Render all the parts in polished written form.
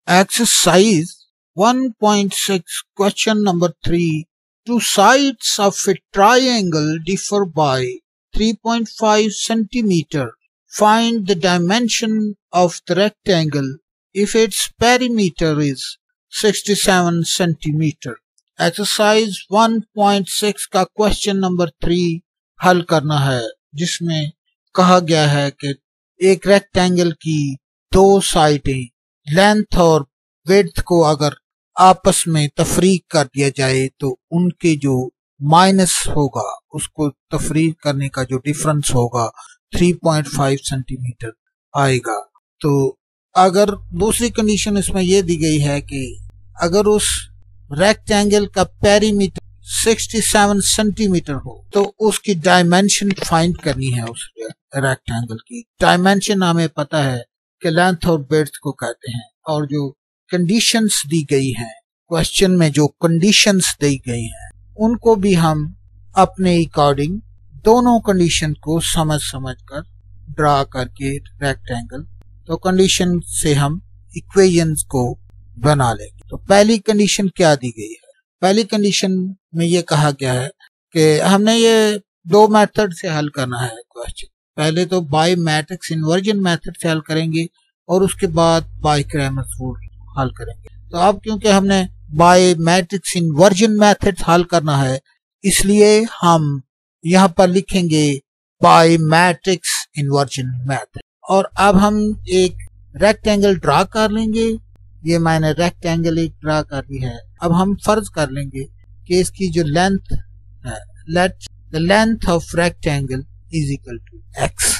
Exercise 1.6 question number 3. Two sides of a triangle differ by 3.5 centimeter. Find the dimension of the rectangle if its perimeter is 67 centimeter. Exercise 1.6 का question number 3 हल करना है, जिसमें कहा गया है कि एक रेक्टेंगल की दो साइडें लेंथ और विड्थ को अगर आपस में तफरीक कर दिया जाए तो उनके जो माइनस होगा उसको तफरीक करने का जो डिफरेंस होगा 3.5 सेंटीमीटर आएगा। तो अगर दूसरी कंडीशन इसमें यह दी गई है कि अगर उस रेक्टेंगल का पेरीमीटर 67 सेंटीमीटर हो तो उसकी डायमेंशन फाइंड करनी है। उस रेक्टेंगल की डायमेंशन हमें पता है कि लेंथ और विड्थ को कहते हैं, और जो कंडीशंस दी गई हैं क्वेश्चन में, जो कंडीशंस दी गई हैं उनको भी हम अपने अकॉर्डिंग दोनों कंडीशन को समझ कर ड्रा करके रेक्टेंगल, तो कंडीशन से हम इक्वेशंस को बना लेंगे। तो पहली कंडीशन क्या दी गई है? पहली कंडीशन में ये कहा गया है कि हमने ये दो मेथड से हल करना है क्वेश्चन। पहले तो बाय मैट्रिक्स इन्वर्जन मेथड से हल करेंगे और उसके बाद बाय क्रैमर्स रूल हल करेंगे। तो अब क्योंकि हमने बाय मैट्रिक्स इन्वर्जन मेथड हल करना है, इसलिए हम यहाँ पर लिखेंगे बाय मैट्रिक्स इन्वर्जन मेथड। और अब हम एक रेक्टेंगल ड्रा कर लेंगे। ये मैंने रेक्टेंगल एक ड्रा कर ली है। अब हम फर्ज कर लेंगे कि इसकी जो लेंथ है, let the length of rectangle is equal to x।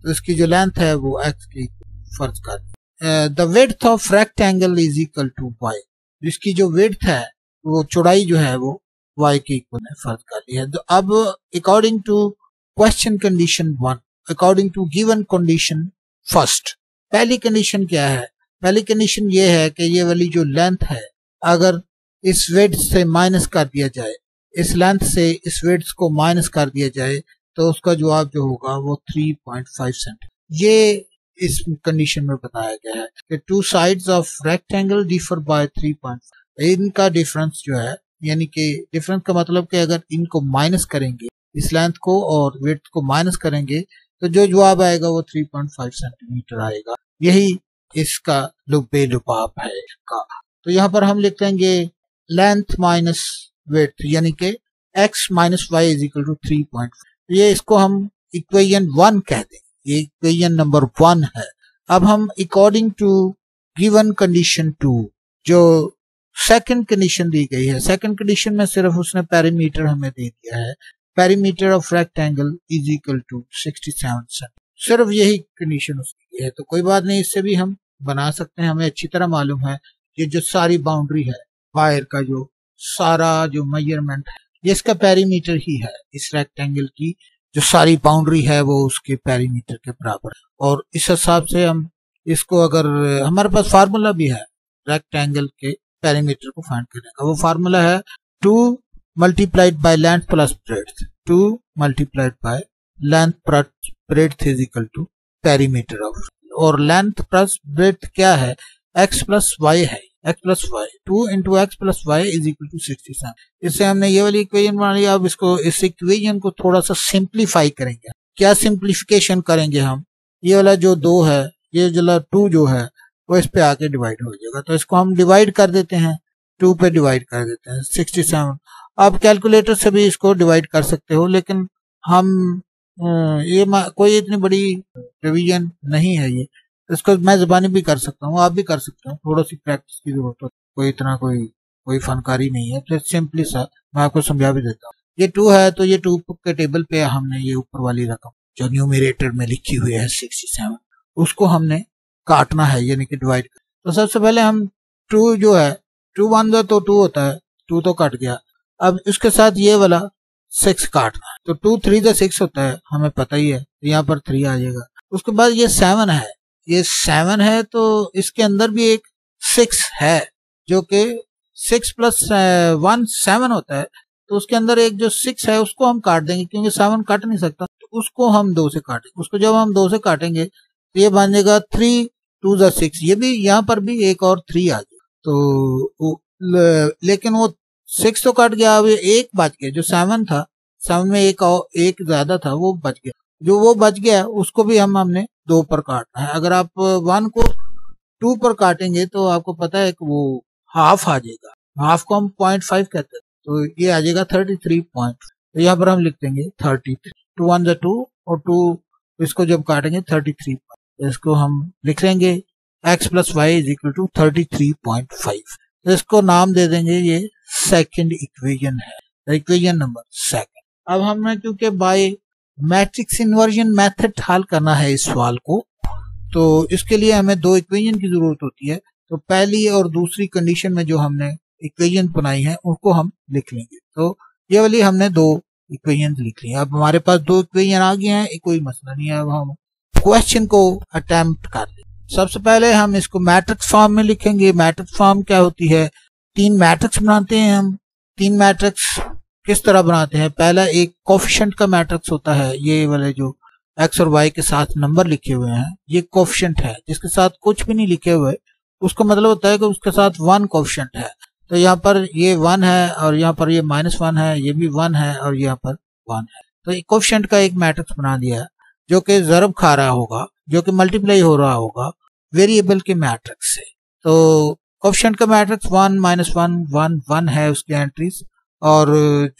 तो इसकी जो लेंथ है वो x की फर्ज कर। The width of rectangle is equal to y। जिसकी जो विड्थ है वो चौड़ाई जो है वो y के इक्वल में फर्ज कर ली है। तो अब according to question condition 1, according to given condition first, पहली कंडीशन क्या है? पहली कंडीशन ये है कि ये वाली जो लेंथ है अगर इस विड्थ से माइनस कर दिया जाए, इस लेंथ से इस विड्थ को माइनस कर दिया जाए तो उसका जवाब जो होगा वो 3.5 सेंटीमीटर। ये इस कंडीशन में बताया गया है कि two sides of rectangle differ by 3.5। इनका डिफरेंस जो है, यानी कि डिफरेंस का मतलब कि अगर इनको माइनस करेंगे, इस लेंथ को और विड्थ को माइनस करेंगे तो जो जवाब आएगा वो 3.5 सेंटीमीटर आएगा। यही इसका लुब्बे लुबाब है इसका। तो यहाँ पर हम लिख देंगे लेंथ माइनस विड्थ, यानी कि x minus y is equal to 3.5। ये इसको हम इक्वेशन 1 कहते हैं, ये इक्वेशन नंबर 1 है। अब हम अकॉर्डिंग टू गिवन कंडीशन 2, जो सेकंड कंडीशन दी गई है, सेकंड कंडीशन में सिर्फ उसने पेरीमीटर हमें दे दिया है, perimeter of rectangle is equal to 67 centimetre, सिर्फ यही कंडीशन उसकी है। तो कोई बात नहीं, इससे भी हम बना सकते हैं। हमें अच्छी तरह मालूम है ये जो सारी बाउंड्री है, वायर का जो सारा जो मेजरमेंट है, ये इसका पेरीमीटर ही है। इस रेक्टेंगल की जो सारी बाउंड्री है वो उसके पेरीमीटर के बराबर है। और इस हिसाब से हम इसको, अगर हमारे पास फार्मूला भी है रेक्टेंगल के पेरीमीटर को फाइंड करने का, वो फार्मूला है 2 multiplied by length plus breadth. 2 multiplied by length plus breadth is equal to perimeter of, और लेंथ प्लस ब्रेड्थ क्या है? x प्लस वाई है, x plus y, 2 into x plus y is equal to 67। इससे हमने ये वाली equation बना लिया। अब इसको, इस इक्वेशन को थोड़ा सा सिंप्लीफाई करेंगे। क्या सिंप्लीफिकेशन करेंगे हम? ये वाला जो 2 है, ये जो 2 जो है वो इस पे आके डिवाइड हो जाएगा। तो इसको हम डिवाइड कर देते हैं, 2 पे डिवाइड कर देते हैं 67। आप कैलकुलेटर से भी इसको डिवाइड कर सकते हो, लेकिन हम ये कोई इतनी बड़ी रिवीजन नहीं है ये, इसको मैं ज़बानी भी कर सकता हूँ, आप भी कर सकते हो। थोड़ा सी प्रैक्टिस की जरूरत है, कोई इतना कोई फनकारी नहीं है। तो सिंपली सा मैं आपको समझा भी देता हूँ। ये 2 है तो ये 2 के टेबल पे हमने ये ऊपर वाली रकम जो न्यूमरेटर में लिखी हुई है 67, उसको हमने काटना है, यानी कि डिवाइड कर। तो सबसे पहले हम 2 जो है, 2 1 तो 2 होता है, 2 तो कट गया। अब इसके साथ ये वाला 6 काटना है, तो 2 3 6 होता है, हमें पता ही है। यहाँ पर 3 आ जाएगा। उसके बाद ये 7 है, ये 7 है तो इसके अंदर भी एक 6 है, जो कि 6 प्लस 1 7 होता है। तो उसके अंदर एक जो 6 है उसको हम काट देंगे, क्योंकि 7 काट नहीं सकता, तो उसको हम 2 से काटेंगे। उसको जब हम 2 से काटेंगे तो ये बन जाएगा 3 2 ज़ा 6, ये भी यहाँ पर भी एक और 3 आ गया, तो लेकिन वो 6 तो कट गया, अब एक बच गया जो 7 था, 7 में एक ज्यादा था वो बच गया, जो वो बच गया उसको भी हमने 2 पर काटना है। अगर आप 1 को 2 पर काटेंगे तो आपको पता है कि वो हाफ आ जाएगा, हाफ को हम 0.5 कहते हैं, तो ये आ जाएगा 33 पॉइंट। तो यहाँ पर हम लिख देंगे 33, 2 1 2 और 2 इसको जब काटेंगे 33, इसको हम लिख लेंगे x + y = 33.5। तो इसको नाम दे देंगे, ये सेकंड इक्वेशन है, इक्वेशन नंबर सेकंड। अब हमने क्योंकि बाय मैट्रिक्स इन्वर्जन मेथड हल करना है इस सवाल को, तो इसके लिए हमें 2 इक्वेशन की जरूरत होती है। तो पहली और दूसरी कंडीशन में जो हमने इक्वेशन बनाई है उनको हम लिख लेंगे। तो ये वाली हमने 2 इक्वेशन लिख ली। अब हमारे पास 2 इक्वेशन आ गए हैं, कोई मसला नहीं है। अब हम क्वेश्चन को अटेम्प्ट कर लें। सबसे पहले हम इसको मैट्रिक्स फॉर्म में लिखेंगे। मैट्रिक्स फॉर्म क्या होती है? 3 मैट्रिक्स बनाते हैं हम। 3 मैट्रिक्स किस तरह बनाते हैं? पहला एक कोफिशिएंट का मैट्रिक्स होता है, ये वाले जो एक्स और वाई के साथ नंबर लिखे हुए हैं, ये कोफिशिएंट है। जिसके साथ कुछ भी नहीं लिखे हुए उसका मतलब होता है कि उसके साथ 1 कोफिशिएंट है। तो यहाँ पर ये 1 है और यहाँ पर ये -1 है, ये भी 1 है और यहाँ पर 1 है। तो कोफिशिएंट का एक मैट्रिक्स बना दिया जो कि ज़रब खा रहा होगा, जो कि मल्टीप्लाई हो रहा होगा वेरिएबल के मैट्रिक्स से। तो कोफिशिएंट का मैट्रिक्स 1 -1 1 1 है उसकी एंट्रीज, और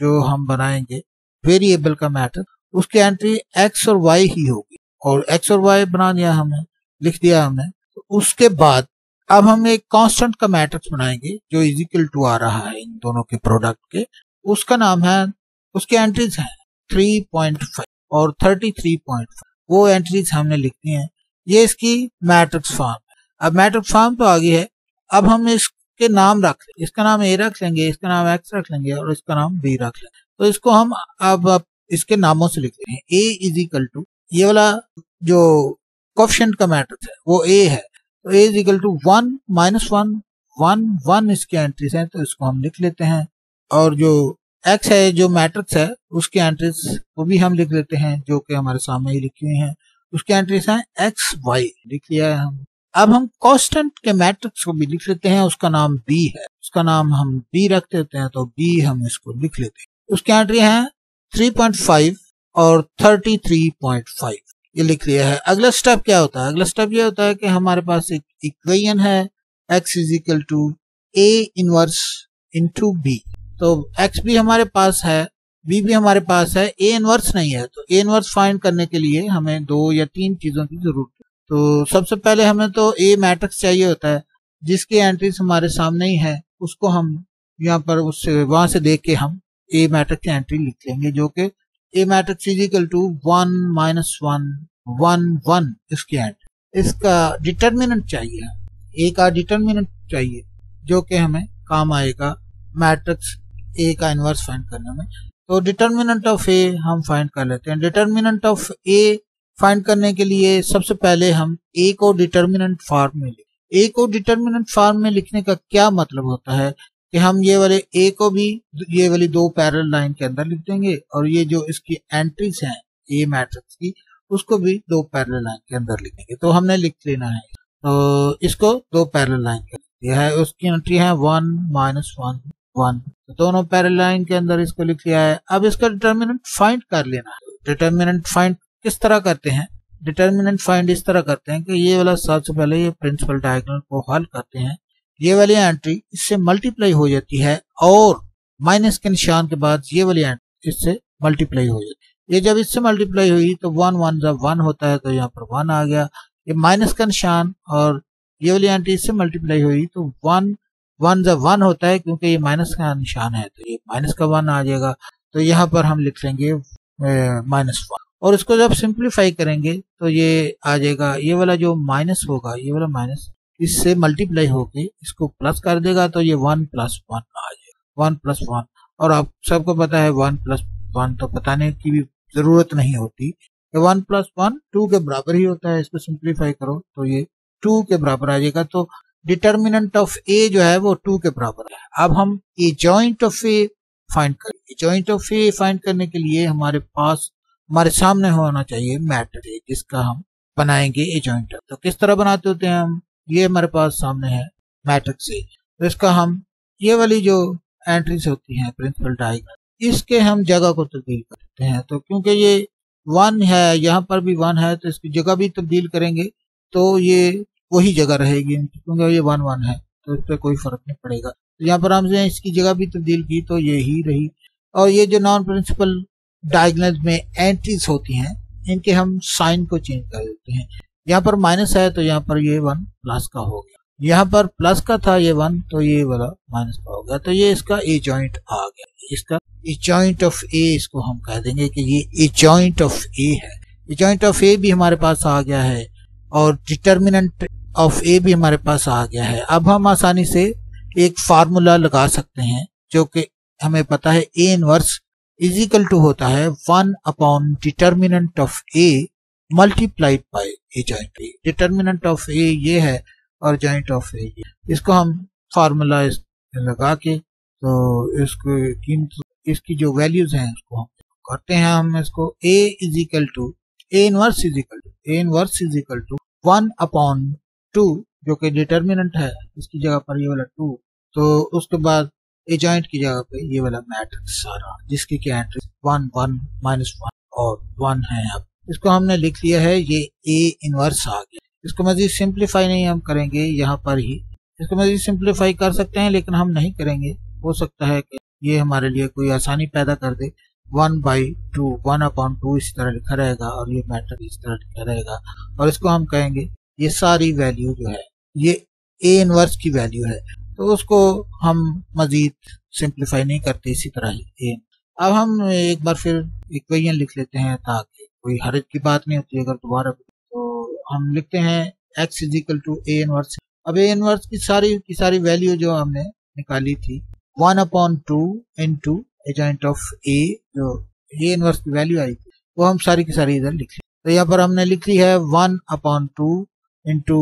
जो हम बनाएंगे वेरिएबल का मैट्रिक्स उसकी एंट्री एक्स और वाई ही होगी। और एक्स और वाई बना दिया हमने, लिख दिया हमने। तो उसके बाद अब हम एक कांस्टेंट का मैट्रिक्स बनाएंगे जो इक्वल टू आ रहा है इन दोनों के प्रोडक्ट के। उसका नाम है, उसकी एंट्रीज हैं 3.5 और 33.5। वो एंट्रीज हमने लिखनी है। ये इसकी मैट्रिक्स फॉर्म है। अब मैट्रिक्स फॉर्म तो आ गई है। अब हम इसके नाम रख लेंगे। इसका नाम ए रख लेंगे, इसका नाम एक्स रख लेंगे और इसका नाम बी रख लेंगे। तो इसको हम अब इसके नामों से लिख रहे हैं। ए इज इक्वल टू, ये वाला जो कोफिशिएंट का मैट्रिक्स है वो ए है, तो ए इज इक्वल टू 1 -1 1 1 इसकी एंट्रीज हैं, तो इसको हम लिख लेते हैं। और जो एक्स है जो मैट्रिक्स है उसकी एंट्रीज वो भी हम लिख लेते हैं, जो कि हमारे सामने ही लिखी हुई हैं। उसकी एंट्रीज हैं एक्स वाई, लिख लिया है हम। अब हम कांस्टेंट के मैट्रिक्स को भी लिख लेते हैं, उसका नाम बी है, उसका नाम हम बी रख देते हैं, तो बी हम इसको लिख लेते हैं। उसकी एंट्री है 3.5 और 33.5, ये लिख लिया है। अगला स्टेप क्या होता है? अगला स्टेप ये होता है कि हमारे पास एक इक्वेशन है x is equal to a inverse into b। तो x भी हमारे पास है, b भी हमारे पास है, a इनवर्स नहीं है। तो a इनवर्स फाइंड करने के लिए हमें 2 या 3 चीजों की जरूरत है। तो सबसे पहले हमें तो a मैट्रिक्स चाहिए होता है जिसकी एंट्रीज हमारे सामने ही है। उसको हम यहाँ पर उससे वहां से देख के हम ए मैट्रिक्स की एंट्री लिख लेंगे, जो कि ए मैट्रिक्स इज इक्वल टू 1 -1 1 1 इसकी एंट्री। इसका डिटर्मिनेंट चाहिए, ए का डिटर्मिनेंट चाहिए जो कि हमें काम आएगा मैट्रिक्स ए का इनवर्स फाइंड करने में। तो डिटर्मिनेंट ऑफ ए हम फाइंड कर लेते हैं। डिटर्मिनेंट ऑफ ए फाइंड करने के लिए सबसे पहले हम ए को डिटर्मिनेंट फॉर्म में लिखें। ए को डिटर्मिनेंट फॉर्म में लिखने का क्या मतलब होता है कि हम ये वाले ए को भी ये वाली 2 पैरेलल लाइन के अंदर लिख देंगे, और ये जो इसकी एंट्रीज हैं ए मैट्रिक्स की उसको भी 2 पैरेलल लाइन के अंदर लिखेंगे। तो हमने लिख लेना है, तो इसको 2 पैरेलल लाइन के अंदर लिया है। उसकी एंट्री है 1 -1 1, तो दोनों पैरेलल लाइन के अंदर इसको लिख लिया है। अब इसका डिटर्मिनेंट फाइंड कर लेना है। डिटर्मिनेंट फाइंड किस तरह करते हैं? डिटर्मिनेंट फाइंड इस तरह करते हैं कि ये वाला सबसे पहले ये प्रिंसिपल डायगोनल को हल करते हैं, ये वाली एंट्री इससे मल्टीप्लाई हो जाती है और माइनस के निशान के बाद ये वाली एंट्री इससे मल्टीप्लाई हो जाती है। ये जब इससे मल्टीप्लाई हुई तो 1 1 जब 1 होता है तो यहाँ पर 1 आ गया, ये माइनस का निशान, और ये वाली एंट्री इससे मल्टीप्लाई हुई तो 1 1 जब 1 होता है, क्योंकि ये माइनस का निशान है तो ये माइनस का 1 आ जाएगा। तो यहाँ पर हम लिख लेंगे -1, और इसको जब सिंप्लीफाई करेंगे तो ये आ जाएगा, ये वाला जो माइनस होगा, ये वाला माइनस इससे मल्टीप्लाई होके इसको प्लस कर देगा, तो ये 1 + 1 आ जाएगा, 1 + 1। और आप सबको पता है 1 + 1 तो बताने की भी जरूरत नहीं होती, 1 + 1 2 के बराबर ही होता है। इसको सिंप्लीफाई करो तो ये 2 के बराबर आ जाएगा। तो डिटर्मिनेंट ऑफ ए जो है वो 2 के बराबर है। अब हम a joint of A find करेंगे। जॉइंट ऑफ ए फाइंड करने के लिए हमारे पास, हमारे सामने होना चाहिए मैट्रिक्स जिसका हम बनाएंगे ए जॉइंट। तो किस तरह बनाते होते हैं हम, ये हमारे पास सामने है मैट्रिक्स ए। तो इसका हम ये वाली जो एंट्रीज होती हैं प्रिंसिपल डायग्राम, इसके हम जगह को तब्दील कर देते हैं। तो क्योंकि ये 1 है, यहाँ पर भी 1 है, तो इसकी जगह भी तब्दील करेंगे तो ये वही जगह रहेगी, क्योंकि ये 1 1 है तो इस पर कोई फर्क नहीं पड़ेगा। तो यहाँ पर हमने इसकी जगह भी तब्दील की तो ये ही रही। और ये जो नॉन प्रिंसिपल डायगोनल में एंट्रीज होती हैं, इनके हम साइन को चेंज कर देते हैं। यहाँ पर माइनस है तो यहाँ पर ये 1 प्लस का हो गया, यहाँ पर प्लस का था ये 1 तो ये वाला माइनस का हो गया। तो ये इसका ए जॉइंट आ गया, इसका ए जॉइंट ऑफ ए इसको हम कह देंगे कि ये ए जॉइंट ऑफ ए है। ए जॉइंट ऑफ ए भी हमारे पास आ गया है और डिटर्मिनेंट ऑफ ए भी हमारे पास आ गया है। अब हम आसानी से एक फार्मूला लगा सकते हैं जो कि हमें पता है A inverse is equal to होता है 1 upon determinant of A multiplied by adjoint A. Determinant of A ये है और जॉइंट ऑफ ए ये। इसको हम फार्मूला लगा के तो इसकी जो वैल्यूज हैं उसको हम करते हैं। हम इसको A is equal to A inverse is equal to 1 upon 2 जो कि डिटर्मिनेंट है, इसकी जगह पर ये वाला 2, तो उसके बाद ए जॉइंट की जगह पे ये वाला मैट्रिक्स सारा जिसकी की एंट्री 1 1 -1 और 1 है। अब इसको हमने लिख लिया है, ये ए इनवर्स आ गया। इसको मजीद सिंप्लीफाई नहीं हम करेंगे, यहाँ पर ही इसको मजीद सिंप्लीफाई कर सकते हैं लेकिन हम नहीं करेंगे। हो सकता है कि ये हमारे लिए कोई आसानी पैदा कर दे। 1/2 1 अपॉन 2 इस तरह लिखा रहेगा और ये मैट्रिक्स इस तरह लिखा रहेगा और इसको हम कहेंगे ये सारी वैल्यू जो है ये ए इनवर्स की वैल्यू है। तो उसको हम मजीद सिंप्लीफाई नहीं करते, इसी तरह ही। अब हम एक बार फिर इक्वेशन लिख लेते हैं ताकि कोई हर्ज की बात नहीं होती अगर दोबारा। तो हम लिखते हैं x is equal to A inverse. अब ए इनवर्स की सारी वैल्यू जो हमने निकाली थी 1 upon 2 into adjoint of A, जो ए इनवर्स की वैल्यू आई थी वो हम सारी की सारी इधर लिख ली। तो यहाँ पर हमने लिख ली है 1 अपॉन 2 इंटू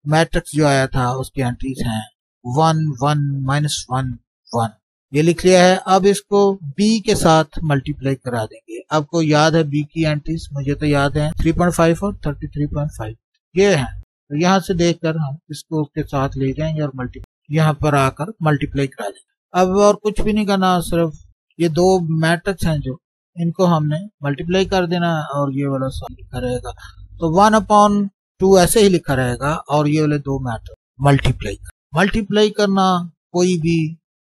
मैट्रिक्स जो आया था उसकी एंट्रीज हैं 1 1 -1 1, ये लिख लिया है। अब इसको b के साथ मल्टीप्लाई करा देंगे। आपको याद है b की एंट्रीज, मुझे तो याद है 3.5 और 33.5 ये है। तो यहाँ से देखकर हम इसको उसके साथ ले जाएंगे और यहाँ पर आकर मल्टीप्लाई करा देंगे। अब और कुछ भी नहीं करना, सिर्फ ये दो मैट्रिक्स हैं जो इनको हमने मल्टीप्लाई कर देना और ये वाला साथ लिखा रहेगा। तो 1 अपॉन 2 ऐसे ही लिखा रहेगा और ये वाले दो मैट्रिक्स मल्टीप्लाई करना कोई भी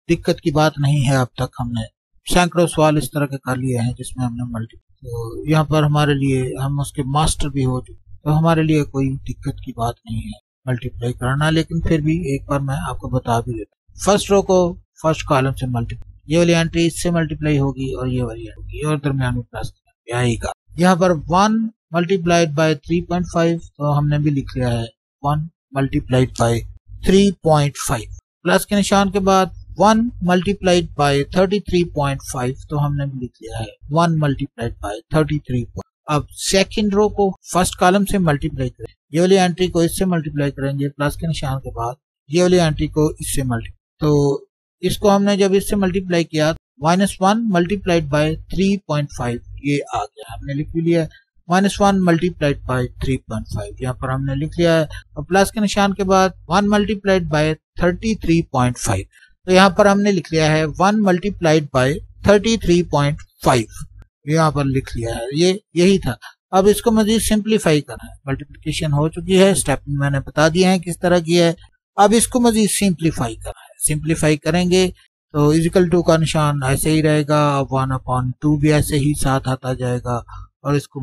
दिक्कत की बात नहीं है। अब तक हमने सैकड़ों सवाल इस तरह के कर लिए हैं जिसमें हमने मल्टीप्लाई, तो यहाँ पर हमारे लिए हम उसके मास्टर भी हो चुके, तो हमारे लिए कोई दिक्कत की बात नहीं है मल्टीप्लाई करना। लेकिन फिर भी एक बार मैं आपको बता भी देता हूँ। फर्स्ट रो को फर्स्ट कॉलम से मल्टीप्लाई, ये वाली एंट्री इससे मल्टीप्लाई होगी और ये वाली होगी और दरमियान में प्लस आएगा। यहाँ पर 1 मल्टीप्लाइड बाय 3.5 तो हमने भी लिख लिया है 1 मल्टीप्लाइड बाय 3.5, प्लस के निशान के बाद 1 मल्टीप्लाइड बाय 33.5 तो हमने भी लिख लिया है 1 मल्टीप्लाइड बाय 33। अब सेकंड रो को फर्स्ट कॉलम से मल्टीप्लाई करें, ये वाली एंट्री को इससे मल्टीप्लाई करेंगे प्लस के निशान के बाद, ये वाली एंट्री को इससे मल्टीप्लाई, तो इसको हमने जब इससे मल्टीप्लाई किया -1 मल्टीप्लाइड बाय 3.5 ये आ गया, हमने लिख भी लिया -1 मल्टीप्लाइड बाय 3.5 यहाँ पर हमने लिख लिया है। और प्लस के निशान के बाद 1 मल्टीप्लाइड बाय 33.5 तो यहाँ पर हमने लिख लिया है 1 मल्टीप्लाइड बाय 33.5 यहाँ पर लिख लिया है। ये यही था। अब इसको मजीद सिंप्लीफाई करना है, मल्टीप्लिकेशन हो चुकी है, स्टेप मैंने बता दिए हैं किस तरह किया है। अब इसको मजीद सिंप्लीफाई करना है, सिंप्लीफाई करेंगे तो इजिकल टू का निशान ऐसे ही रहेगा, 1/2 भी ऐसे ही साथ आता जाएगा और इसको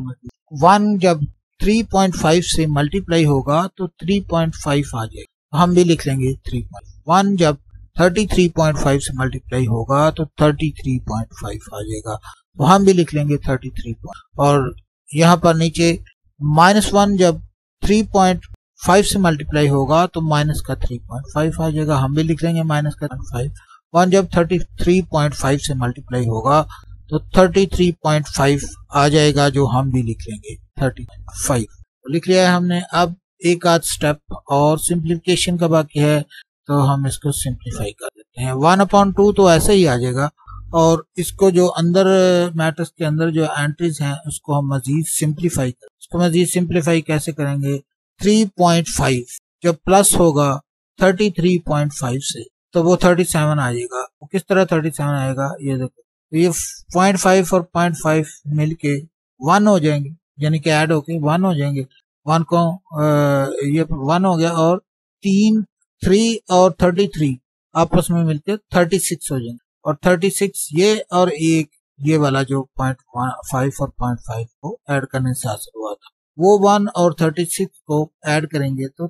1 जब 3.5 से मल्टीप्लाई होगा तो 3.5 आ जाएगा, हम भी लिख लेंगे 3.1 जब 33.5 से मल्टीप्लाई होगा तो 33.5 आ जाएगा, तो हम भी लिख लेंगे 33। और यहाँ पर नीचे -1 जब 3.5 से मल्टीप्लाई होगा तो माइनस का 3.5 आ जाएगा, हम भी लिख लेंगे माइनस का 5। 1 जब 33.5 से मल्टीप्लाई होगा तो 33.5 आ जाएगा, जो हम भी लिख लेंगे 35 तो लिख लिया है हमने। अब एक आध स्टेप और सिंप्लीफिकेशन का बाकी है तो हम इसको सिंप्लीफाई कर देते हैं। 1/2 तो ऐसे ही आ जाएगा और इसको जो अंदर मैट्रिक्स के अंदर जो एंट्रीज हैं उसको हम मजीद सिंप्लीफाई करें। इसको मजीद सिंप्लीफाई कैसे करेंगे? 3.5 जब प्लस होगा 33.5 से तो वो 37 आ जाएगा। वो किस तरह 37 आएगा? ये देखो, ये 0.5 और 0.5 मिलके 1 हो जाएंगे, यानी कि ऐड होके 1 हो जाएंगे। 1 को ये 1 हो गया और 3 और 33 आपस में मिलकर 36 हो जाएंगे। और 36 ये और एक ये वाला जो 0.5 और 0.5 को ऐड करने से हासिल हुआ था, वो 1 और 36 को ऐड करेंगे तो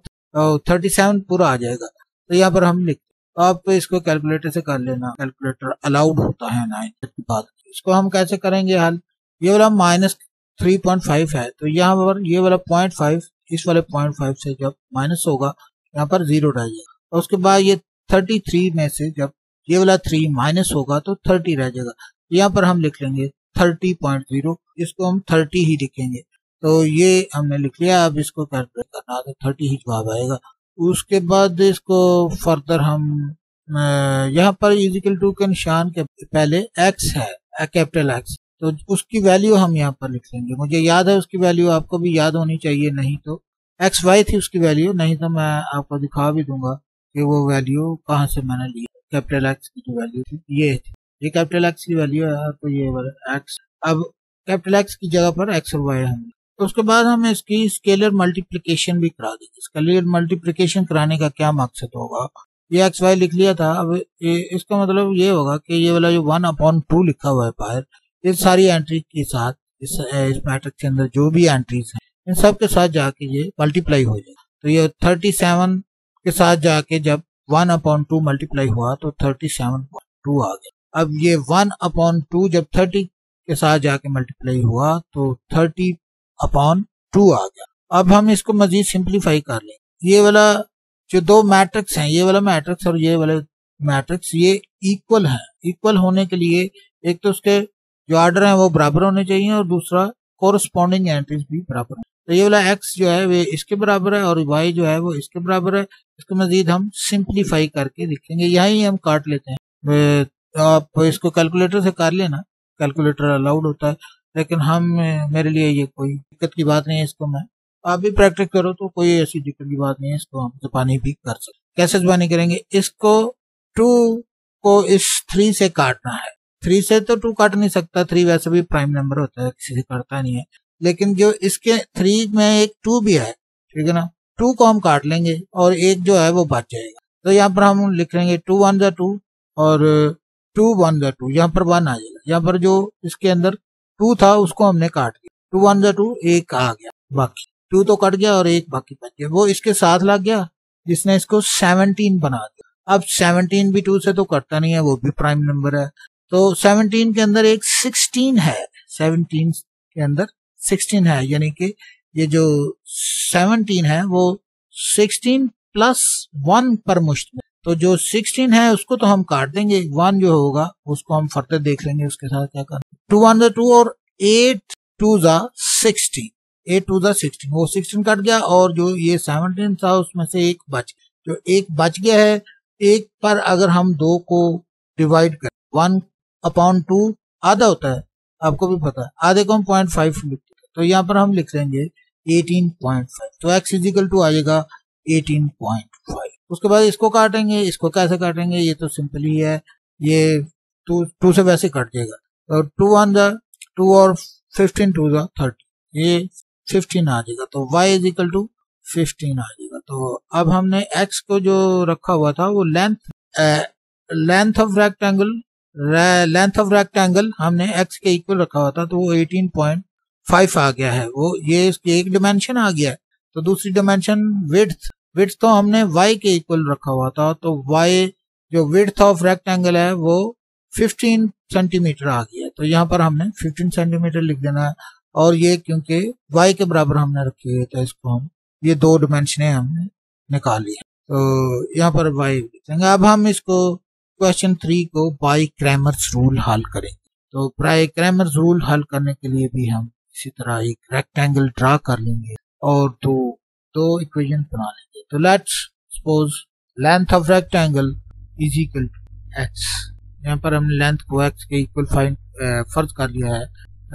37 पूरा आ जाएगा। तो यहाँ पर हम लिखते, आप इसको कैलकुलेटर से कर लेना, कैलकुलेटर अलाउड होता है 9 की बात। इसको हम कैसे करेंगे हल? ये वाला -3.5 है तो यहाँ पर ये वाला 0.5 इस वाले 0.5 से जब माइनस होगा यहाँ पर 0 रह जाएगा। और उसके बाद ये 33 में से जब ये वाला 3 माइनस होगा तो 30 रह जाएगा। यहाँ पर हम लिख लेंगे 30.0, इसको हम 30 ही लिखेंगे। तो ये हमने लिख लिया। अब इसको कैलकुलेट करना तो 30 ही जवाब आएगा। उसके बाद इसको फर्दर हम यहाँ पर इक्वल टू के निशान के पहले x है, कैपिटल X, तो उसकी वैल्यू हम यहाँ पर लिख लेंगे। मुझे याद है उसकी वैल्यू, आपको भी याद होनी चाहिए, नहीं तो XY थी उसकी वैल्यू, नहीं तो मैं आपको दिखा भी दूंगा कि वो वैल्यू कहाँ से मैंने ली। कैपिटल X की जो वैल्यू थी ये कैपिटल X की वैल्यू है, तो ये वाला X, अब कैपिटल X की जगह पर X और Y हम। तो उसके बाद हम इसकी स्केलर मल्टीप्लिकेशन भी करा देंगे। स्केलर मल्टीप्लिकेशन कराने का क्या मकसद होगा? ये XY लिख लिया था, अब इसका मतलब ये होगा कि ये वाला जो 1/2 लिखा हुआ है बाहर, इस सारी एंट्री के साथ इस मैट्रिक्स के अंदर जो भी एंट्रीज हैं इन सब के साथ जाके ये मल्टीप्लाई हो जाएगा। तो ये 37 के साथ जाके जब 1/2 मल्टीप्लाई हुआ तो 37.2 आ गया। अब ये 1/2 जब 30 के साथ जाके मल्टीप्लाई हुआ तो 30/2 आ गया। अब हम इसको मजीद सिंप्लीफाई कर लेंगे। ये वाला जो दो मैट्रिक्स हैं, ये वाला मैट्रिक्स और ये वाला मैट्रिक्स, ये इक्वल है। इक्वल होने के लिए एक तो उसके जो ऑर्डर है वो बराबर होने चाहिए और दूसरा कोरस्पॉन्डिंग एंट्रीज भी बराबर है। तो ये वाला x जो है वे इसके बराबर है और y जो है वो इसके बराबर है। इसको मजीद हम सिंप्लीफाई करके लिखेंगे, यही हम काट लेते हैं। आप इसको कैलकुलेटर से कर लेना, कैलकुलेटर अलाउड होता है, लेकिन हम मेरे लिए ये कोई दिक्कत की बात नहीं है। इसको मैं आप भी प्रैक्टिस करो तो कोई ऐसी दिक्कत की बात नहीं है, इसको हम ज़बानी भी कर सकते। कैसे ज़बानी करेंगे? इसको 2 को इस 3 से काटना है। 3 से तो 2 काट नहीं सकता, 3 वैसे भी प्राइम नंबर होता है, किसी से काटता नहीं है। लेकिन जो इसके 3 में एक 2 भी है, ठीक है ना, 2 को हम काट लेंगे और एक जो है वो बच जाएगा। तो यहाँ पर हम लिख लेंगे 2 1 जा 2 और 2 1 जा 2, यहाँ पर 1 आ जाएगा। यहाँ पर जो इसके अंदर 2 था उसको हमने काट दिया, 2 1 जा 2, एक आ गया, बाकी 2 तो कट गया और एक बाकी बच गया, वो इसके साथ लग गया जिसने इसको 17 बना दिया। अब 17 भी 2 से तो कटता नहीं है, वो भी प्राइम नंबर है। तो 17 के अंदर एक 16 है, 17 के अंदर 16 है, यानी कि ये जो 17 है वो 16 प्लस 1 पर मुश्तमिल। तो जो 16 है उसको तो हम काट देंगे, 1 जो होगा उसको हम फर्दर देख लेंगे उसके साथ क्या करना। 2 1 जा 2 और 8 2 जा 16, 8 2 जा 16, वो 16 कट गया और जो ये 17 था उसमें से एक बच गया। जो एक बच गया है, एक पर अगर हम 2 को डिवाइड करें, 1/2 आधा होता है, आपको भी पता है, आधे को हम 0.5 लिखते हैं, तो यहाँ पर हम लिख लेंगे 18.5। तो x इजिकल टू आ जाएगा 18.5। उसके बाद इसको काटेंगे, इसको कैसे काटेंगे? ये तो सिंपल ही है, ये 2 से वैसे कट जाएगा। तो 2 1 जा 2 और 15 2 जा 30, ये 15 आ जाएगा। तो y इजिकल टू 15 आ जाएगा। तो अब हमने x को जो रखा हुआ था वो लेंथ ऑफ रेक्टेंगल हमने x के इक्वल रखा हुआ था, तो वो 18.5 आ गया है। वो ये इसकी एक डिमेंशन आ गया है। तो दूसरी डिमेंशन विड्थ तो हमने y के इक्वल रखा हुआ था, तो y जो विड्थ ऑफ रेक्टेंगल है वो 15 सेंटीमीटर आ गया। तो यहाँ पर हमने 15 सेंटीमीटर लिख देना है, और ये क्योंकि y के बराबर हमने रखी है तो इसको हम ये 2 डिमेंशनें हमने निकाली है, तो यहाँ पर y लिखेंगे। अब हम इसको क्वेश्चन 3 को बाय क्रैमर्स रूल हल करेंगे। तो बाय क्रैमर्स रूल हल करने के लिए भी हम इसी तरह एक रेक्टेंगल ड्रा कर लेंगे और दो इक्वेशन बना लेंगे। तो let's suppose length of rectangle is equal to x, यहाँ पर हमने लेंथ को x के इक्वल फर्ज कर लिया है।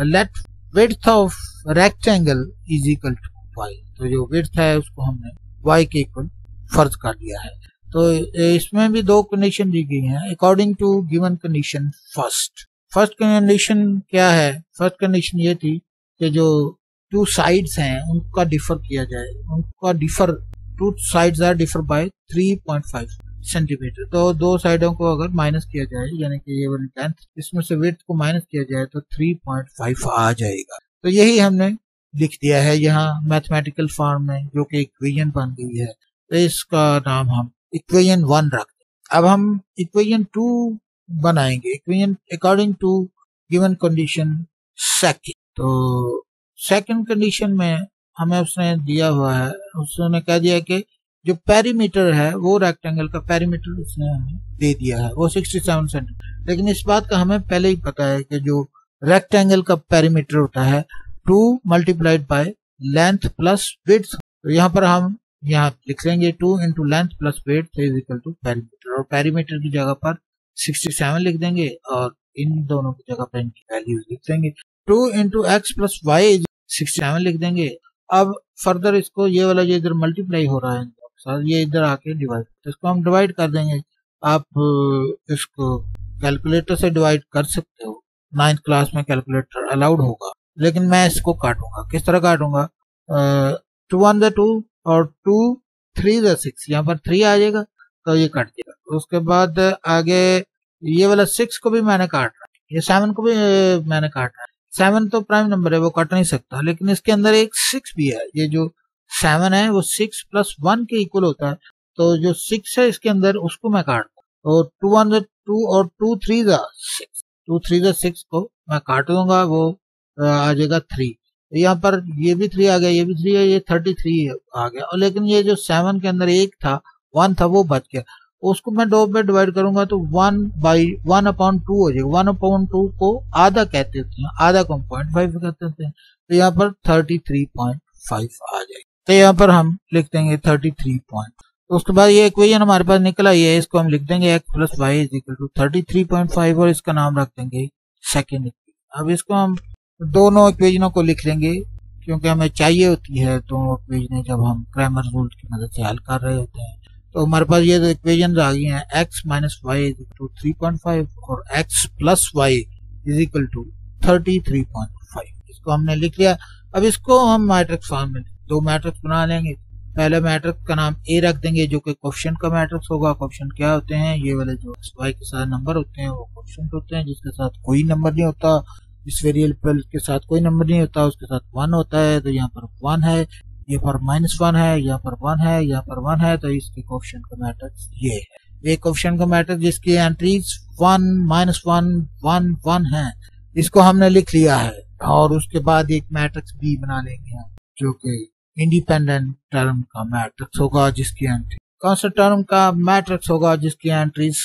Let width of rectangle is equal to y, तो जो विड्थ है उसको हमने y के इक्वल फर्ज कर लिया है। तो इसमें भी दो कंडीशन दी गई हैं according to given condition. First condition क्या है? फर्स्ट कंडीशन ये थी कि जो टू साइड्स हैं उनका डिफर किया जाए, उनका differ, two sides are differ by 3.5 centimetre. तो दो साइडों को अगर माइनस किया जाए, यानी कि ये वाली लेंथ, इसमें से विड्थ को माइनस किया जाए तो 3.5 आ जाएगा। तो यही हमने लिख दिया है यहाँ मैथमेटिकल फॉर्म में, जो कि इक्वेशन बन गई है। तो इसका नाम हम इक्वेशन 1 रखते हैं। अब हम इक्वेशन 2 बनाएंगे, equation according to given condition second. तो सेकंड कंडीशन में हमें उसने दिया हुआ है, उसने कह दिया कि जो पेरीमीटर है वो रेक्टेंगल का पेरीमीटर उसने हमें दे दिया है, वो 67 सेंटीमीटर। लेकिन इस बात का हमें पहले ही पता है कि जो रेक्टेंगल का पेरीमीटर होता है 2 multiplied by length plus width. तो यहाँ पर हम यहाँ लिख लेंगे 2 into length plus width is equal to perimeter, और पेरीमीटर की जगह पर 67 लिख देंगे और इन दोनों की जगह पर इनकी वैल्यूज लिख देंगे। 2 इंटू एक्स प्लस वाई 67 लिख देंगे। अब फर्दर इसको ये वाला ये इधर मल्टीप्लाई हो रहा है सर, ये इधर आके डिवाइड, तो इसको हम डिवाइड कर देंगे। आप इसको कैलकुलेटर से डिवाइड कर सकते हो, 9th क्लास में कैलकुलेटर अलाउड होगा, लेकिन मैं इसको काटूंगा। किस तरह काटूंगा? 2 1 2 और 2 3 6, यहाँ पर 3 आ जाएगा तो ये कट जाएगा। उसके बाद आगे ये वाला 6 को भी मैंने काट रहा है, ये 7 को भी मैंने काट रहा है। 7 तो प्राइम नंबर है, वो कट नहीं सकता, लेकिन इसके अंदर एक 6 भी है। ये जो 7 है वो 6 प्लस 1 के इक्वल होता है, तो जो 6 है इसके अंदर उसको मैं काटता हूँ। तो 2 1 2 और 2 3 6, 2 3 6 को मैं काट दूंगा, वो आ जाएगा 3। यहाँ पर ये भी 3 आ गया, ये भी 3 है, ये 33 आ गया। और लेकिन ये जो 7 के अंदर एक था, 1 था, वो बच गया। उसको मैं 2 पे डिवाइड करूंगा तो 1/1/2 हो जाएगा। 1/2 को आधा कहते हैं, आधा को 0.5 कहते हैं, तो यहाँ पर 33.5 आ जाएगा। तो यहाँ पर हम लिख देंगे 33 पॉइंट। तो उसके बाद ये इक्वेशन हमारे पास निकल आई है, इसको हम लिख देंगे x plus y is equal to 33.5 और इसका नाम रख देंगे सेकेंड इक्वेशन। अब इसको हम दोनों इक्वेशनों को लिख लेंगे, क्योंकि हमें चाहिए होती है दोनों इक्वेशनें जब हम क्रैमर रूल की मदद से हल कर रहे होते हैं। तो हमारे पास ये दो इक्वेशन आ गई हैं, x minus y is equal to 3.5 और x plus y is equal to 33.5। इसको हमने लिख लिया। अब इसको हम मैट्रिक्स फॉर्म में दो मैट्रिक्स बना लेंगे। पहले मैट्रिक्स का नाम ए रख देंगे, जो कि कोएफिशिएंट का मैट्रिक्स होगा। कोएफिशिएंट क्या होते हैं? ये वाले जो y के साथ नंबर होते हैं वो कोएफिशिएंट होते हैं, जिसके साथ कोई नंबर नहीं होता, इस वेरिएबल के साथ कोई नंबर नहीं होता, उसके साथ 1 होता है। तो यहाँ पर 1 है, यहाँ पर -1 है, यहाँ पर 1 है, यहाँ पर 1 है, तो इसके कोएफिशिएंट का मैट्रिक्स ये है। एक कोएफिशिएंट का मैट्रिक्स जिसकी एंट्रीज 1 -1 1 1 है, इसको हमने लिख लिया है। और उसके बाद एक मैट्रिक्स बी बना लेंगे हम, जो कि इंडिपेंडेंट टर्म का मैट्रिक्स होगा, जिसकी एंट्री कांस्टेंट टर्म का मैट्रिक्स होगा, जिसकी एंट्रीज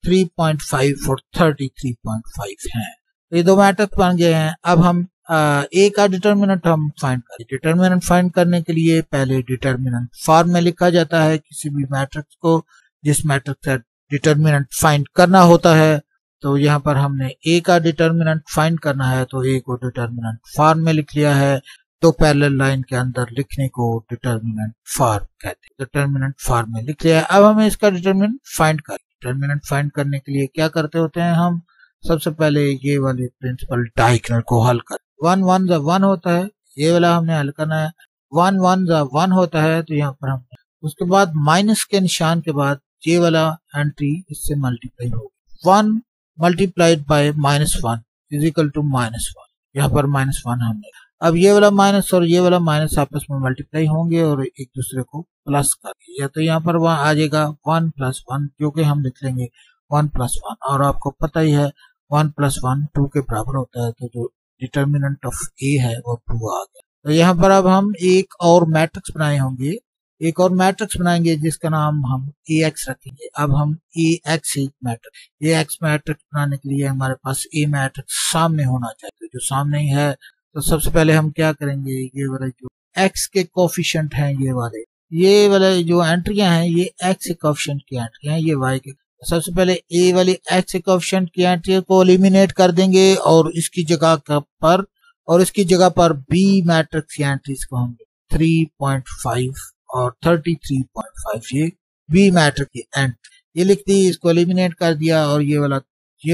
3.5 और 33.5 हैं। ये दो मैट्रिक्स बन गए हैं। अब हम ए का डिटर्मिनेंट हम फाइंड करें। डिटर्मिनेंट फाइंड करने के लिए पहले डिटर्मिनेंट फॉर्म में लिखा जाता है किसी भी मैट्रिक्स को, जिस मैट्रिक्स का डिटर्मिनेंट फाइंड करना होता है। तो यहाँ पर हमने ए का डिटर्मिनेंट फाइंड करना है, तो ए को डिटर्मिनेंट फॉर्म में लिख लिया है। तो पैरेलल लाइन के अंदर लिखने को डिटर्मिनेंट फॉर्म कहते हैं। डिटर्मिनेंट फॉर्म में लिख लिया है। अब हमें इसका डिटर्मिनेंट फाइंड करें। डिटर्मिनेंट फाइंड करने के लिए क्या करते होते हैं हम? सबसे पहले ये वाले प्रिंसिपल डायगोनल को हल कर। 1 1 जा 1 होता है, ये वाला हमने हल करना है। 1 1 जा 1 होता है, तो यहाँ पर हमने उसके बाद माइनस के निशान के बाद ये वाला एंट्री इससे मल्टीप्लाई होगी। 1 multiplied by -1 is equal to -1। यहाँ पर -1 हमने, अब ये वाला माइनस और ये वाला माइनस आपस में मल्टीप्लाई होंगे और एक दूसरे को प्लस कर दिया, तो यहाँ पर वहाँ आ जाएगा 1 + 1, जो कि हम लिख लेंगे 1 + 1। और आपको पता ही है 1 + 1 2 के बराबर होता है, तो जो डिटर्मिनेंट ऑफ ए है वो 2 आ गया। तो यहाँ पर अब हम एक और मैट्रिक्स बनाए होंगे, एक और मैट्रिक्स बनाएंगे जिसका नाम हम AX रखेंगे। अब हम AX मैट्रिक्स बनाने के लिए हमारे पास ए मैट्रिक्स सामने होना चाहिए, जो सामने ही है। तो सबसे पहले हम क्या करेंगे, ये वाले जो x के कोफिशिएंट हैं, ये वाले जो एंट्रियां हैं, ये x के कोफिशिएंट की एंट्री हैं, ये y के सबसे पहले ए वाली एक्स कोएफिशिएंट की एंट्री को एलिमिनेट कर देंगे और इसकी जगह पर बी मैट्रिक्स की एंट्रीज को हम 3.5 और 33.5 ये बी मैट्रिक्स की एंट्री ये लिख दी, इसको एलिमिनेट कर दिया और ये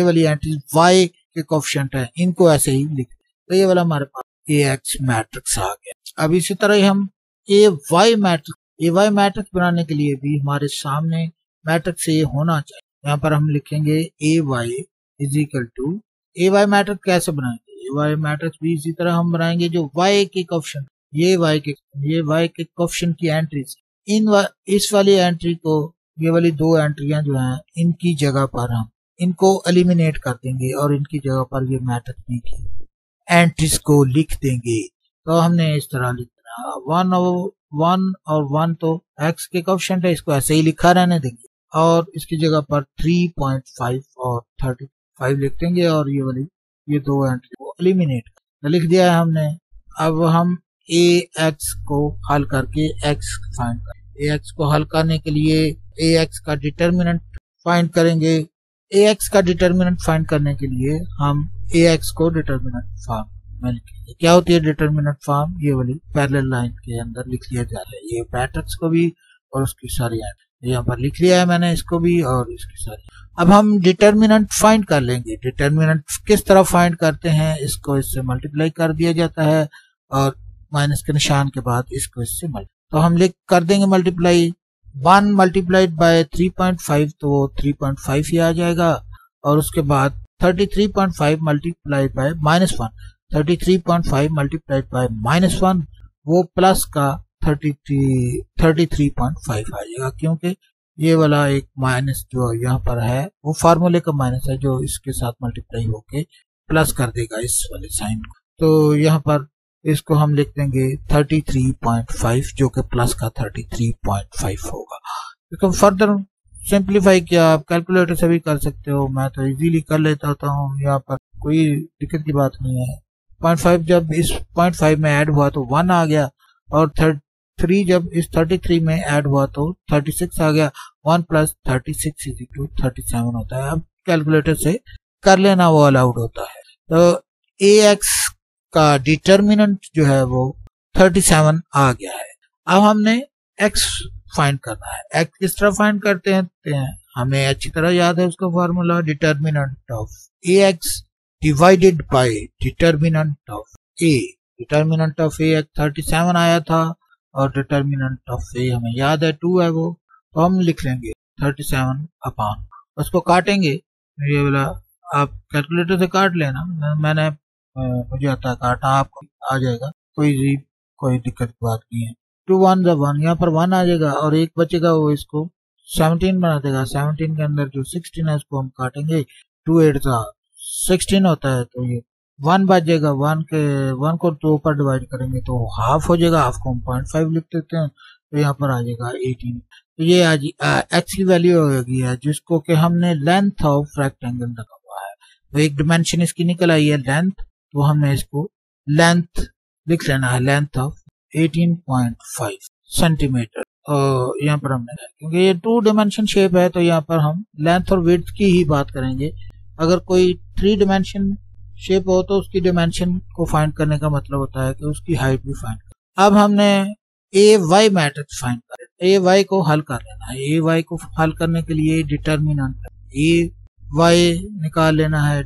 वाली एंट्री वाई के कोएफिशिएंट है, इनको ऐसे ही लिख दिया। तो ये वाला हमारे पास ए एक्स मैट्रिक्स आ गया। अब इसी तरह ही हम ए वाई मैट्रिक्स बनाने के लिए भी हमारे सामने मैट्रिक्स ये होना चाहिए। यहाँ पर हम लिखेंगे A Y is equal to A Y matrix कैसे बनाएंगे, ए वाई मैट्रिक्स भी इसी तरह हम बनाएंगे जो वाई के कोएफिशिएंट ये वाई के कोएफिशिएंट की एंट्रीज इस वाली एंट्री को ये वाली दो एंट्रियां जो हैं इनकी जगह पर हम इनको एलिमिनेट कर देंगे और इनकी जगह पर ये मैट्रिक्स की एंट्रीज को लिख देंगे। तो हमने इस तरह लिख देना 1 तो एक्स के कोएफिशिएंट है, इसको ऐसे ही लिखा रहने देंगे और इसकी जगह पर 3.5 और 35 लिख देंगे और ये दो एंट्री को एलिमिनेट लिख दिया है हमने। अब हम ए एक्स को हल करके एक्स फाइंड करेंगे। ए एक्स को हल करने के लिए ए एक्स का डिटर्मिनेंट फाइंड करेंगे। ए एक्स का डिटर्मिनेंट फाइंड करने के लिए हम ए एक्स को डिटर्मिनेंट फॉर्म में लिखेंगे। क्या होती है डिटर्मिनेंट फॉर्म, ये वाली पैरेलल लाइन के अंदर लिख लिया जाता है, ये मैट्रिक्स को भी और उसकी सारी एंट्री यहाँ पर लिख लिया है मैंने, इसको भी और इसकी सारी। अब हम डिटर्मिनेंट फाइंड कर लेंगे। डिटर्मिनेंट किस तरह फाइंड करते हैं, इसको इससे मल्टीप्लाई कर दिया जाता है और माइनस के निशान के बाद इसको इससे तो हम कर देंगे मल्टीप्लाई 1 मल्टीप्लाइड बाय 3.5 तो वो 3.5 ही आ जाएगा और उसके बाद 33.5 मल्टीप्लाइड बाय -1 33.5 मल्टीप्लाइड बाय -1 वो प्लस का 33.5 आ जाएगा, क्योंकि ये वाला एक माइनस जो यहाँ पर है वो फार्मूले का माइनस है जो इसके साथ मल्टीप्लाई होके प्लस कर देगा इस वाले साइन को। तो यहाँ पर इसको हम लिख देंगे 33.5 जो कि प्लस का 33.5 होगा। इसको फर्दर सिंप्लीफाई किया आप कैलकुलेटर से भी कर सकते हो, मैं तो इजीली कर लेता हूँ, यहाँ पर कोई दिक्कत की बात नहीं है। 0.5 जब इस 0.5 में ऐड हुआ तो 1 आ गया और 3 जब इस 33 में ऐड हुआ तो 36 आ गया। 1 + 36 = 37 होता है। अब कैलकुलेटर से कर लेना वो अलाउड होता है। तो AX का डिटर्मिनेंट जो है वो 37 आ गया है। अब हमने X फाइंड करना है। X किस तरह फाइंड करते हैं हमें अच्छी तरह याद है उसका formula, determinant of AX divided by determinant of A। Determinant of AX 37 आया था और डिटर्मिनेंट ऑफ A हमें याद है 2 है वो, तो हम लिख लेंगे 37 अपॉन, उसको काटेंगे, ये वाला आप कैलकुलेटर से काट लेना, मैंने मुझे आता है काटना, आपको आ जाएगा, कोई दिक्कत की बात नहीं है। 2 1 1 यहाँ पर 1 आ जाएगा और एक बचेगा वो इसको 17 बना देगा। 17 के अंदर जो 16 है उसको हम काटेंगे, 2 8 16 होता है तो ये 1 बच जाएगा। 1 को 2 पर डिवाइड करेंगे तो हाफ हो जाएगा, हाफ को हम 0.5 लिख देते हैं तो यहाँ पर आ जाएगा 18। तो ये आज एक्स की वैल्यू होगी है जिसको कि हमने लेंथ ऑफ रेक्टेंगल रखा हुआ है, तो एक डिमेंशन इसकी निकल आई है लेंथ, तो हमने इसको लेंथ लिख लेना है, लेंथ ऑफ 18.5 सेंटीमीटर। यहाँ पर हमने क्योंकि ये 2 डायमेंशन शेप है तो यहाँ पर हम लेंथ और विड्थ की ही बात करेंगे। अगर कोई 3 डायमेंशन शेप हो तो उसकी डायमेंशन को फाइंड करने का मतलब होता है कि उसकी हाइट भी फाइंड कर। अब हमने AY मैट्रिक्स फाइंड कर, AY को हल कर लेना है। AY को हल करने के लिए डिटर्मिनेंट AY निकाल लेना है।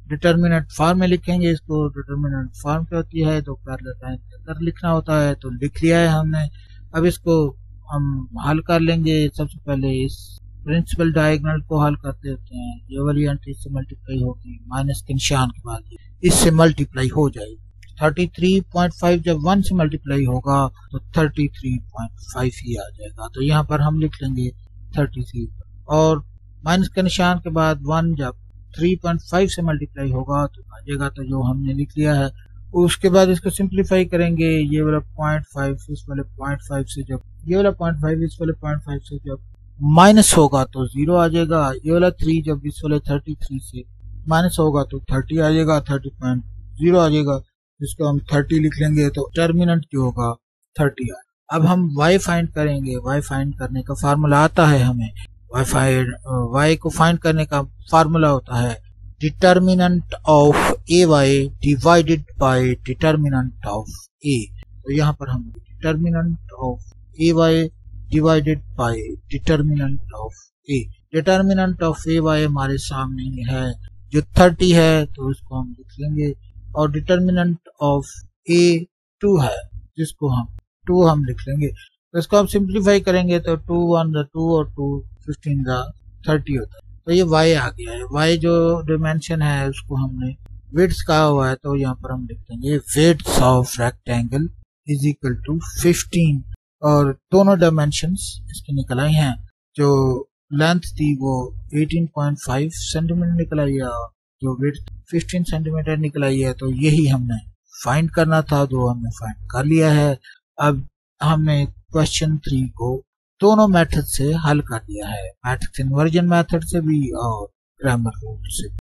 डिटर्मिनेंट फॉर्म में लिखेंगे इसको। डिटर्मिनेंट फॉर्म क्या होती है तो पैरेलल लाइन के अंदर लिखना होता है, तो लिख लिया है हमने। अब इसको हम हल कर लेंगे। सबसे पहले इस प्रिंसिपल डायगोनल को हल करते होते हैं, ये वाली एंट्री से मल्टीप्लाई होगी, माइनस के निशान के बाद इससे मल्टीप्लाई हो जाएगी। 33.5 जब 1 से मल्टीप्लाई होगा तो 33.5 ही आ जाएगा, तो यहाँ पर हम लिख लेंगे 33 और माइनस के निशान के बाद 1 जब 3.5 से मल्टीप्लाई होगा तो आ जाएगा, तो जो हमने लिख लिया है। उसके बाद इसको सिंप्लीफाई करेंगे, ये वाला 0.5 इस वाले 0.5 से जब ये वाला 0.5 इस वाले 0.5 से जब माइनस होगा तो 0 आ जाएगा। ये वाला 3 जब इस वाले 33 से माइनस होगा तो 30 आ जाएगा, 30.0 आ जाएगा, जिसको हम 30 लिख लेंगे तो डिटर्मिनेंट जो होगा 30 आ। अब हम y फाइंड करेंगे। y फाइंड करने का फार्मूला आता है हमें, वाई को फाइंड करने का फार्मूला होता है determinant of A Y divided by determinant of A. तो यहाँ पर हम determinant of A Y divided by determinant of A. Determinant of A Y हमारे सामने ही है जो 30 है, तो उसको हम लिख लेंगे, और डिटर्मिनेंट ऑफ ए 2 है जिसको हम 2 हम लिख लेंगे। तो इसको हम सिंप्लीफाई करेंगे तो 2 1 2 और 2 15 30 होता है। तो ये y आ गया है। y जो डिमेंशन है उसको हमने विड्थ कहा हुआ है, तो यहाँ पर हम लिख देंगे width of rectangle is equal to 15, और दोनों डायमेंशंस इसकी निकल आई हैं। जो लेंथ थी वो 18.5 सेंटीमीटर निकल आई है, जो विड्थ 15 सेंटीमीटर निकल आई है। तो यही हमने फाइंड करना था, जो हमने फाइंड कर लिया है। अब हमने क्वेश्चन 3 को दोनों मेथड से हल कर दिया है, मैट्रिक्स इन्वर्जन मेथड से भी और ग्रामर रूल से।